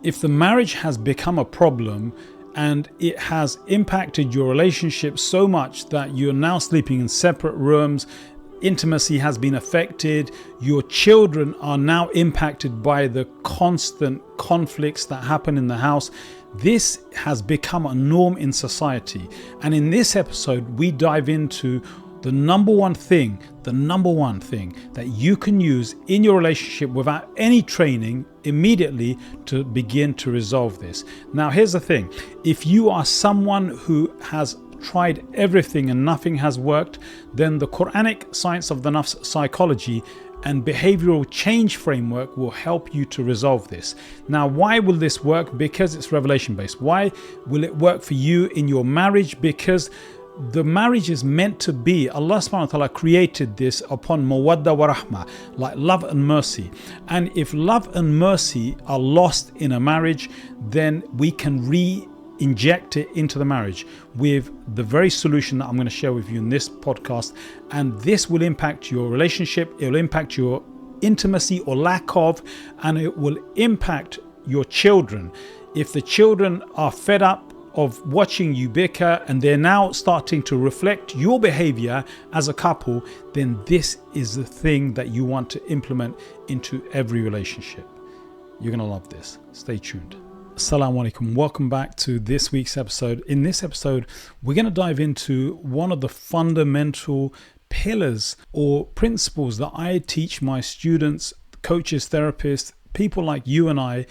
if the marriage has become a problem and it has impacted your relationship so much that you're now sleeping in separate rooms, intimacy has been affected, your children are now impacted by the constant conflicts that happen in the house, this has become a norm in society. And in this episode, we dive into the number one thing that you can use in your relationship without any training immediately to begin to resolve this. Now, here's the thing. If you are someone who has tried everything and nothing has worked, then the Quranic Science of the Nafs Psychology and behavioral change framework will help you to resolve this. Now, why will this work? Because it's revelation based. Why will it work for you in your marriage? Because the marriage is meant to be, Allah subhanahu wa ta'ala created this upon mawadda wa rahma, like love and mercy. And if love and mercy are lost in a marriage, then we can inject it into the marriage with the very solution that I'm going to share with you in this podcast. And this will impact your relationship, it will impact your intimacy or lack of, and it will impact your children. If the children are fed up of watching you bicker and they're now starting to reflect your behavior as a couple, then this is the thing that you want to implement into every relationship. You're going to love this. Stay tuned. Assalamu alaikum. Welcome back to this week's episode. In this episode, we're going to dive into one of the fundamental pillars or principles that I teach my students, coaches, therapists, people like you and I,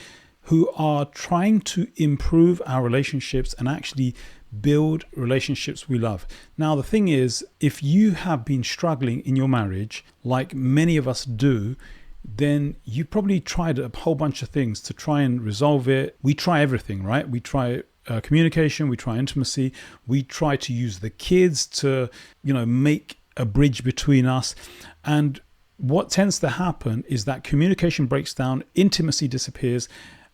who are trying to improve our relationships and actually build relationships we love. Now, the thing is, if you have been struggling in your marriage, like many of us do, then you probably tried a whole bunch of things to try and resolve it. We try everything, right? We try communication, we try intimacy, we try to use the kids to, make a bridge between us. And what tends to happen is that communication breaks down, intimacy disappears,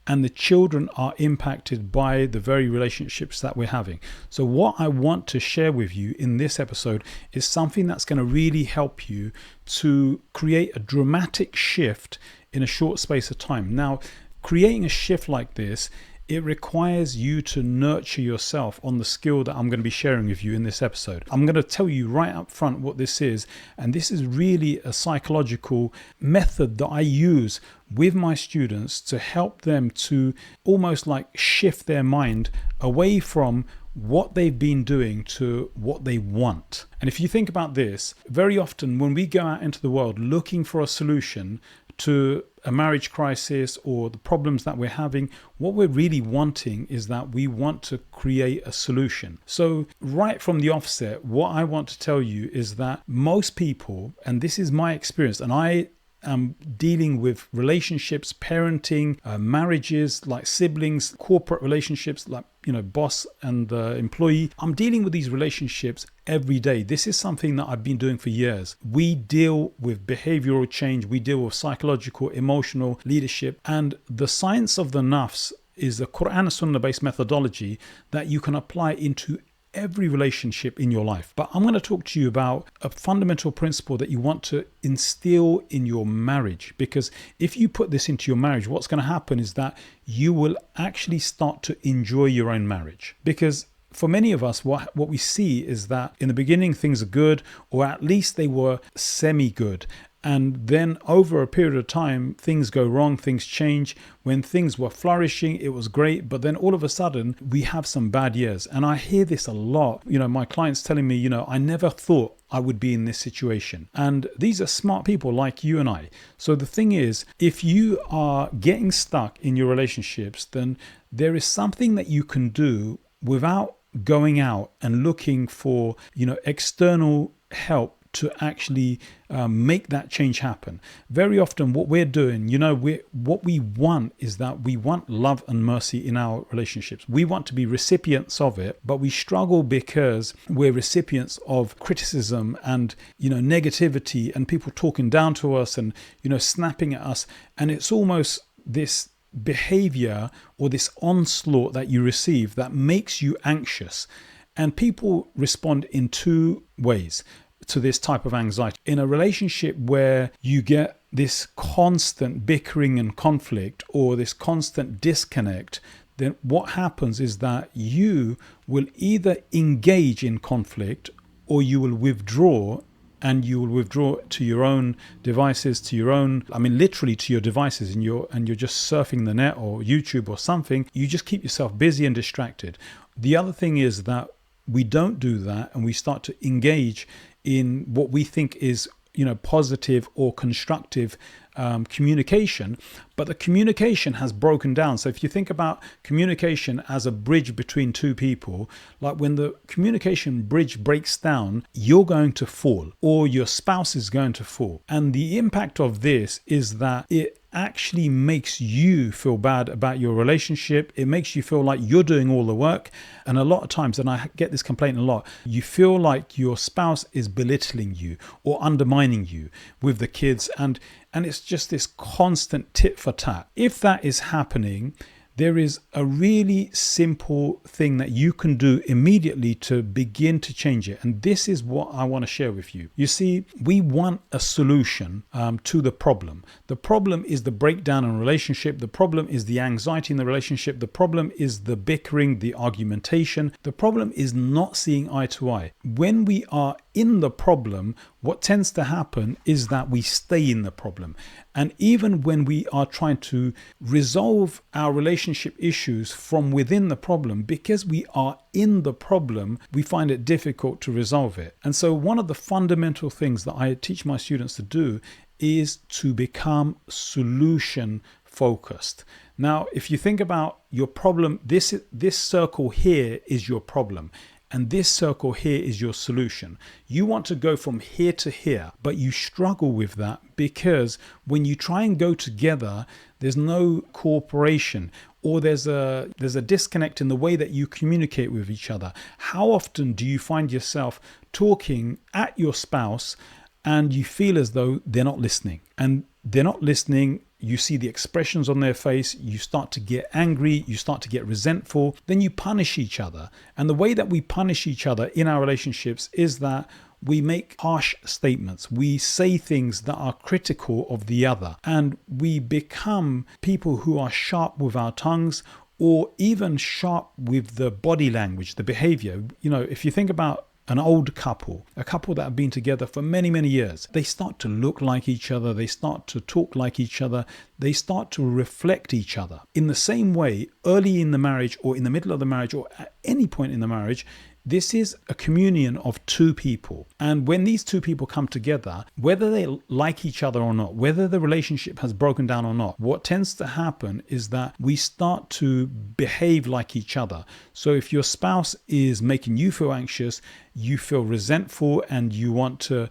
and the children are impacted by the very relationships that we're having. So what I want to share with you in this episode is something that's going to really help you to create a dramatic shift in a short space of time. Now, creating a shift like this, it requires you to nurture yourself on the skill that I'm going to be sharing with you in this episode. I'm going to tell you right up front what this is. And this is really a psychological method that I use with my students to help them to almost like shift their mind away from what they've been doing to what they want. And if you think about this, very often when we go out into the world looking for a solution to a marriage crisis or the problems that we're having, what we're really wanting is that we want to create a solution. So right from the offset, what I want to tell you is that most people, and this is my experience, and I am dealing with relationships, parenting, marriages, like siblings, corporate relationships, like, boss and employee. I'm dealing with these relationships every day. This is something that I've been doing for years. We deal with behavioral change. We deal with psychological, emotional leadership. And the science of the nafs is a Quran and Sunnah based methodology that you can apply into every relationship in your life. But I'm going to talk to you about a fundamental principle that you want to instill in your marriage, because if you put this into your marriage, what's going to happen is that you will actually start to enjoy your own marriage. Because for many of us, what we see is that in the beginning things are good, or at least they were semi-good. And then over a period of time, things go wrong, things change. When things were flourishing, it was great. But then all of a sudden, we have some bad years. And I hear this a lot. My clients telling me, I never thought I would be in this situation. And these are smart people like you and I. So the thing is, if you are getting stuck in your relationships, then there is something that you can do without going out and looking for, external help to actually make that change happen. Very often what we're doing, what we want is that we want love and mercy in our relationships. We want to be recipients of it, but we struggle because we're recipients of criticism and, negativity and people talking down to us and, snapping at us. And it's almost this behavior or this onslaught that you receive that makes you anxious. And people respond in two ways to this type of anxiety. In a relationship where you get this constant bickering and conflict, or this constant disconnect, then what happens is that you will either engage in conflict or you will withdraw, and you will withdraw to your own devices, to your own, literally to your devices, and you're just surfing the net or YouTube or something. You just keep yourself busy and distracted. The other thing is that we don't do that, and we start to engage in what we think is, positive or constructive communication, but the communication has broken down. So if you think about communication as a bridge between two people, like when the communication bridge breaks down, you're going to fall, or your spouse is going to fall. And the impact of this is that it actually makes you feel bad about your relationship. It makes you feel like you're doing all the work. And a lot of times, and I get this complaint a lot, you feel like your spouse is belittling you or undermining you with the kids. And it's just this constant tit for tat. If that is happening, there is a really simple thing that you can do immediately to begin to change it. And this is what I want to share with you. You see, we want a solution to the problem. The problem is the breakdown in a relationship. The problem is the anxiety in the relationship. The problem is the bickering, the argumentation. The problem is not seeing eye to eye. When we are in the problem, what tends to happen is that we stay in the problem. And even when we are trying to resolve our relationship issues from within the problem, because we are in the problem, we find it difficult to resolve it. And so one of the fundamental things that I teach my students to do is to become solution focused. Now, if you think about your problem, this circle here is your problem. And this circle here is your solution. You want to go from here to here, but you struggle with that because when you try and go together, there's no cooperation, or there's a disconnect in the way that you communicate with each other. How often do you find yourself talking at your spouse and you feel as though they're not listening? And they're not listening. You see the expressions on their face, you start to get angry, you start to get resentful, then you punish each other. And the way that we punish each other in our relationships is that we make harsh statements. We say things that are critical of the other, and we become people who are sharp with our tongues, or even sharp with the body language, the behavior. If you think about an old couple, a couple that have been together for many, many years, they start to look like each other. They start to talk like each other. They start to reflect each other. In the same way, early in the marriage or in the middle of the marriage or at any point in the marriage, this is a communion of two people. And when these two people come together, whether they like each other or not, whether the relationship has broken down or not, what tends to happen is that we start to behave like each other. So if your spouse is making you feel anxious, you feel resentful, and you want to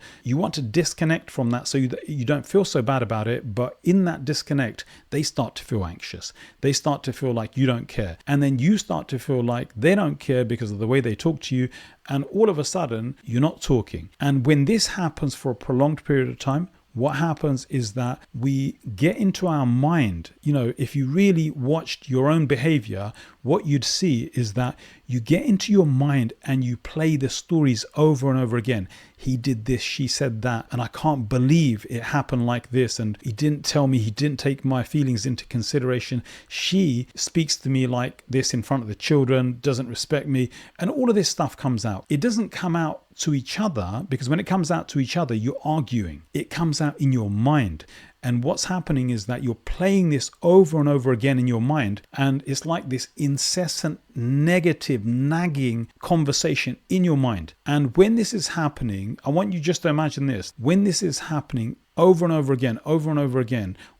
disconnect from that so that you don't feel so bad about it. But in that disconnect, they start to feel anxious. They start to feel like you don't care. And then you start to feel like they don't care because of the way they talk to you. And all of a sudden, you're not talking. And when this happens for a prolonged period of time, what happens is that we get into our mind. If you really watched your own behavior, what you'd see is that you get into your mind and you play the stories over and over again. He did this, she said that, and I can't believe it happened like this. And he didn't tell me, he didn't take my feelings into consideration. She speaks to me like this in front of the children, doesn't respect me. And all of this stuff comes out. It doesn't come out to each other, because when it comes out to each other, you're arguing. It comes out in your mind. And what's happening is that you're playing this over and over again in your mind. And it's like this incessant, negative, nagging conversation in your mind. And when this is happening, I want you just to imagine this. When this is happening over and over again,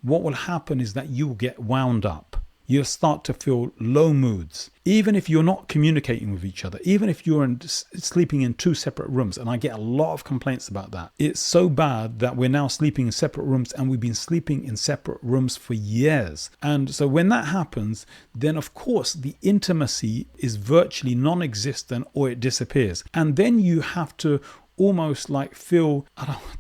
what will happen is that you will get wound up. You'll start to feel low moods, even if you're not communicating with each other, even if you're sleeping in two separate rooms. And I get a lot of complaints about that. It's so bad that we're now sleeping in separate rooms, and we've been sleeping in separate rooms for years. And so when that happens, then of course the intimacy is virtually non-existent, or it disappears. And then you have to almost like feel,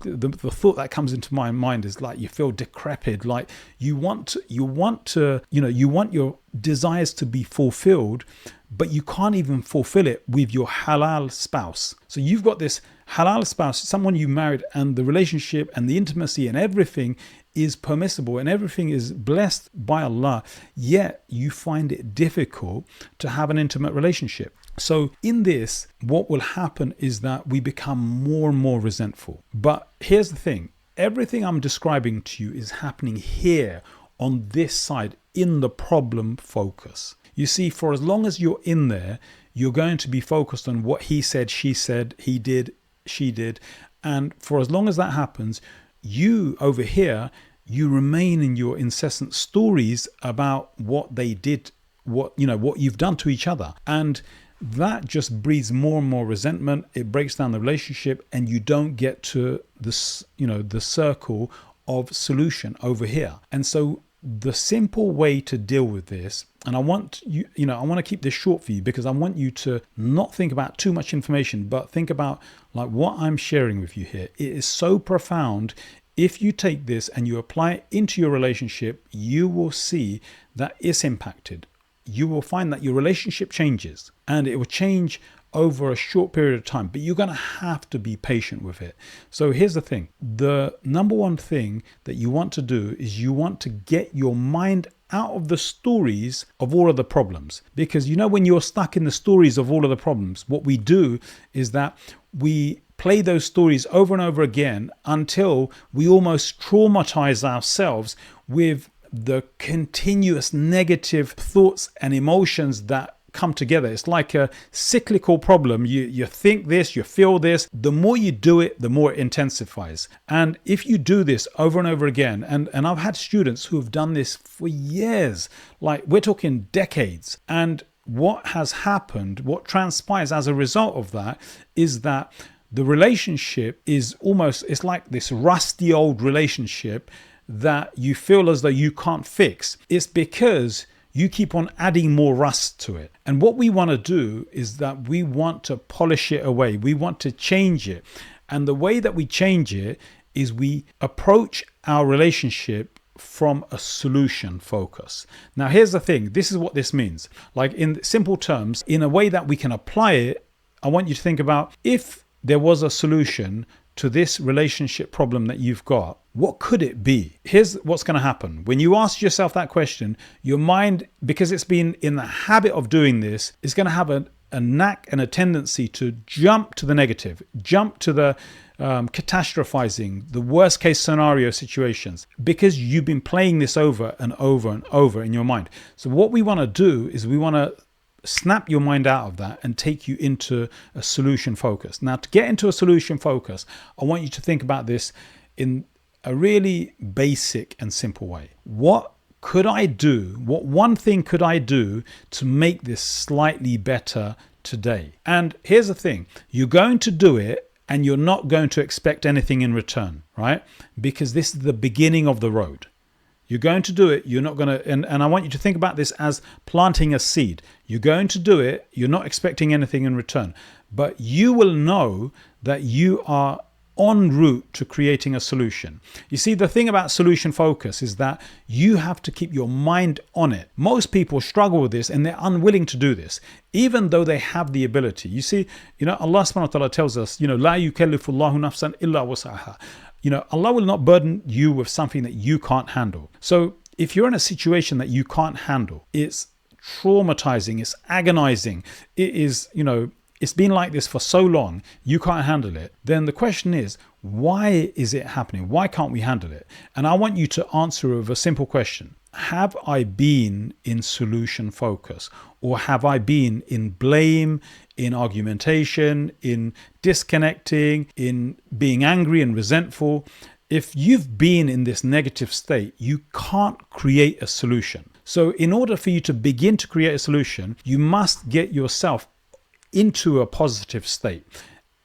the thought that comes into my mind is like you feel decrepit, like you want your desires to be fulfilled, but you can't even fulfill it with your halal spouse. So you've got this halal spouse, someone you married, and the relationship and the intimacy and everything is permissible and everything is blessed by Allah, yet you find it difficult to have an intimate relationship. So in this, what will happen is that we become more and more resentful. But here's the thing, everything I'm describing to you is happening here on this side in the problem focus. You see, for as long as you're in there, you're going to be focused on what he said, she said, he did, she did. And for as long as that happens, you over here, you remain in your incessant stories about what they did, what you've done to each other. And that just breeds more and more resentment. It breaks down the relationship, and you don't get to this, the circle of solution over here. And so the simple way to deal with this, and I want you, I want to keep this short for you because I want you to not think about too much information, but think about like what I'm sharing with you here. It is so profound. If you take this and you apply it into your relationship, you will see that it's impacted. You will find that your relationship changes, and it will change over a short period of time, but you're going to have to be patient with it. So here's the thing. The number one thing that you want to do is you want to get your mind out of the stories of all of the problems. Because when you're stuck in the stories of all of the problems, what we do is that we play those stories over and over again until we almost traumatize ourselves with the continuous negative thoughts and emotions that come together. It's like a cyclical problem. You think this, you feel this. The more you do it, the more it intensifies. And if you do this over and over again, and I've had students who have done this for years, like we're talking decades. And what has happened, what transpires as a result of that is that the relationship is it's like this rusty old relationship that you feel as though you can't fix. It's because you keep on adding more rust to it. And what we want to do is that we want to polish it away. We want to change it. And the way that we change it is we approach our relationship from a solution focus. Now, here's the thing. This is what this means. Like in simple terms, in a way that we can apply it, I want you to think about if there was a solution to this relationship problem that you've got, what could it be? Here's what's going to happen. When you ask yourself that question, your mind, because it's been in the habit of doing this, is going to have a knack and a tendency to jump to the negative, jump to the catastrophizing, the worst case scenario situations, because you've been playing this over and over and over in your mind. So what we want to do is we want to snap your mind out of that and take you into a solution focus. Now, to get into a solution focus, I want you to think about this in a really basic and simple way. What could I do? What one thing could I do to make this slightly better today? And here's the thing. You're going to do it and you're not going to expect anything in return, right? Because this is the beginning of the road. You're going to do it. You're not going to, and I want you to think about this as planting a seed. You're going to do it. You're not expecting anything in return, but you will know that you are en route to creating a solution. You see, the thing about solution focus is that you have to keep your mind on it. Most people struggle with this and they're unwilling to do this, even though they have the ability. You see, Allah subhanahu wa ta'ala tells us, la yukallifu Allahu nafsan illa wasaha. Allah will not burden you with something that you can't handle. So if you're in a situation that you can't handle, it's traumatizing, it's agonizing, it is, it's been like this for so long, you can't handle it. Then the question is, why is it happening? Why can't we handle it? And I want you to answer with a simple question. Have I been in solution focus, or have I been in blame, in argumentation, in disconnecting, in being angry and resentful? If you've been in this negative state, you can't create a solution. So in order for you to begin to create a solution, you must get yourself into a positive state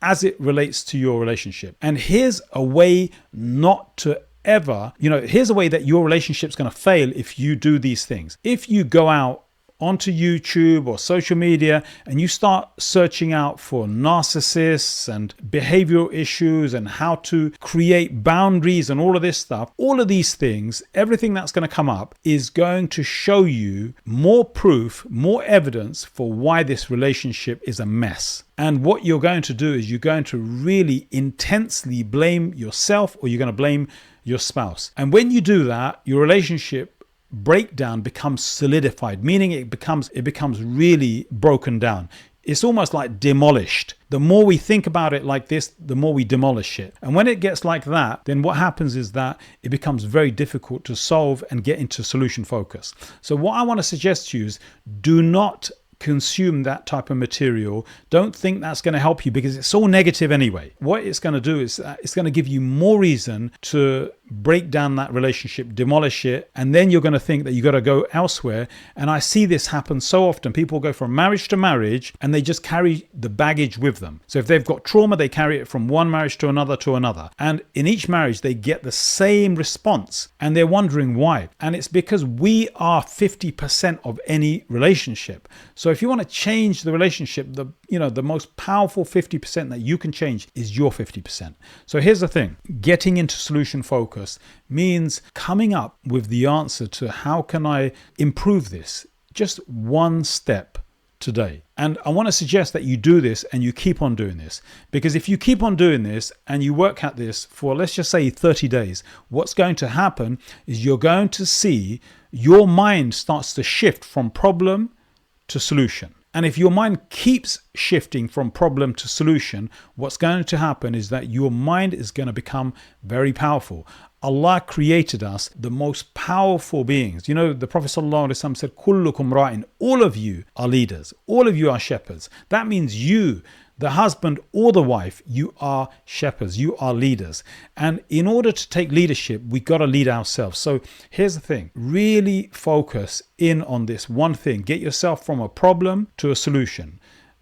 as it relates to your relationship. And here's a way not to ever, here's a way that your relationship's going to fail if you do these things. If you go out onto YouTube or social media and you start searching out for narcissists and behavioral issues and how to create boundaries and all of this stuff, all of these things, everything that's going to come up is going to show you more proof, more evidence for why this relationship is a mess. And what you're going to do is you're going to really intensely blame yourself, or you're going to blame your spouse. And when you do that, your relationship breakdown becomes solidified, meaning it becomes really broken down. It's almost like demolished. The more we think about it like this, the more we demolish it. And when it gets like that, then what happens is that it becomes very difficult to solve and get into solution focus. So what I want to suggest to you is do not consume that type of material. Don't think that's going to help you, because it's all negative anyway. What it's going to do is it's going to give you more reason to break down that relationship, demolish it, and then you're going to think that you got to go elsewhere. And I see this happen so often. People go from marriage to marriage and they just carry the baggage with them. So if they've got trauma, they carry it from one marriage to another to another. And in each marriage, they get the same response and they're wondering why. And it's because we are 50% of any relationship. So if you want to change the relationship, the most powerful 50% that you can change is your 50%. So here's the thing. Getting into solution focus means coming up with the answer to how can I improve this? Just one step today. And I want to suggest that you do this and you keep on doing this, because if you keep on doing this and you work at this for, let's just say 30 days, what's going to happen is you're going to see your mind starts to shift from problem to solution. And if your mind keeps shifting from problem to solution, what's going to happen is that your mind is going to become very powerful. Allah created us the most powerful beings. The Prophet ﷺ said, Kullukum ra'in, all of you are leaders, all of you are shepherds. That means you, the husband or the wife, you are shepherds, you are leaders. And in order to take leadership, we got to lead ourselves. So here's the thing, really focus in on this one thing. Get yourself from a problem to a solution.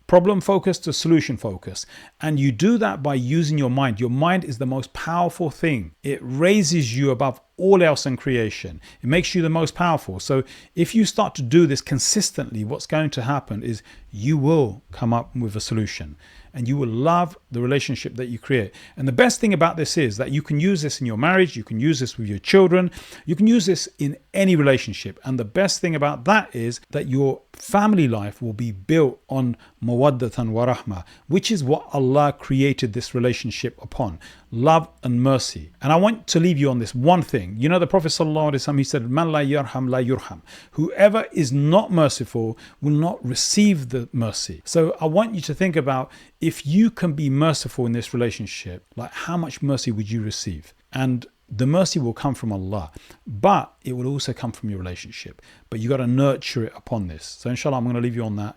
Problem focus to solution focus. And you do that by using your mind. Your mind is the most powerful thing. It raises you above all else in creation. It makes you the most powerful. So if you start to do this consistently, what's going to happen is you will come up with a solution and you will love the relationship that you create. And the best thing about this is that you can use this in your marriage, you can use this with your children, you can use this in any relationship. And the best thing about that is that your family life will be built on mawaddatan wa rahmah, which is what Allah created this relationship upon, love and mercy. And I want to leave you on this one thing. The Prophet ﷺ, he said, Man la yarham la yurham. Whoever is not merciful will not receive the mercy. So I want you to think about, if you can be merciful in this relationship, like how much mercy would you receive? And the mercy will come from Allah, but it will also come from your relationship. But you got to nurture it upon this. So inshallah, I'm going to leave you on that.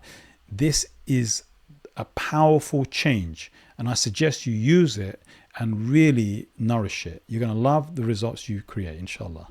This is a powerful change, and I suggest you use it and really nourish it. You're going to love the results you create, inshallah.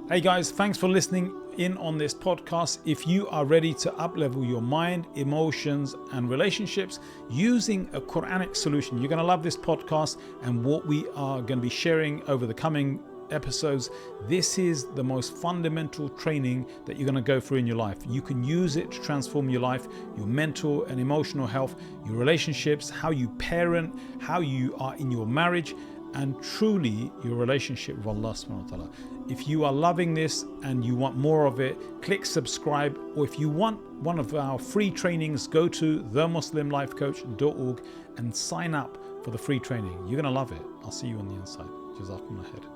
Hey guys, thanks for listening in on this podcast. If you are ready to uplevel your mind, emotions, and relationships using a Quranic solution, you're going to love this podcast and what we are going to be sharing over the coming episodes. This is the most fundamental training that you're going to go through in your life. You can use it to transform your life, your mental and emotional health, your relationships, how you parent, how you are in your marriage, and truly your relationship with Allah subhanahu wa ta'ala. If you are loving this and you want more of it, click subscribe. Or if you want one of our free trainings, go to themuslimlifecoach.org and sign up for the free training. You're going to love it. I'll see you on the inside. Jazakumullah khair.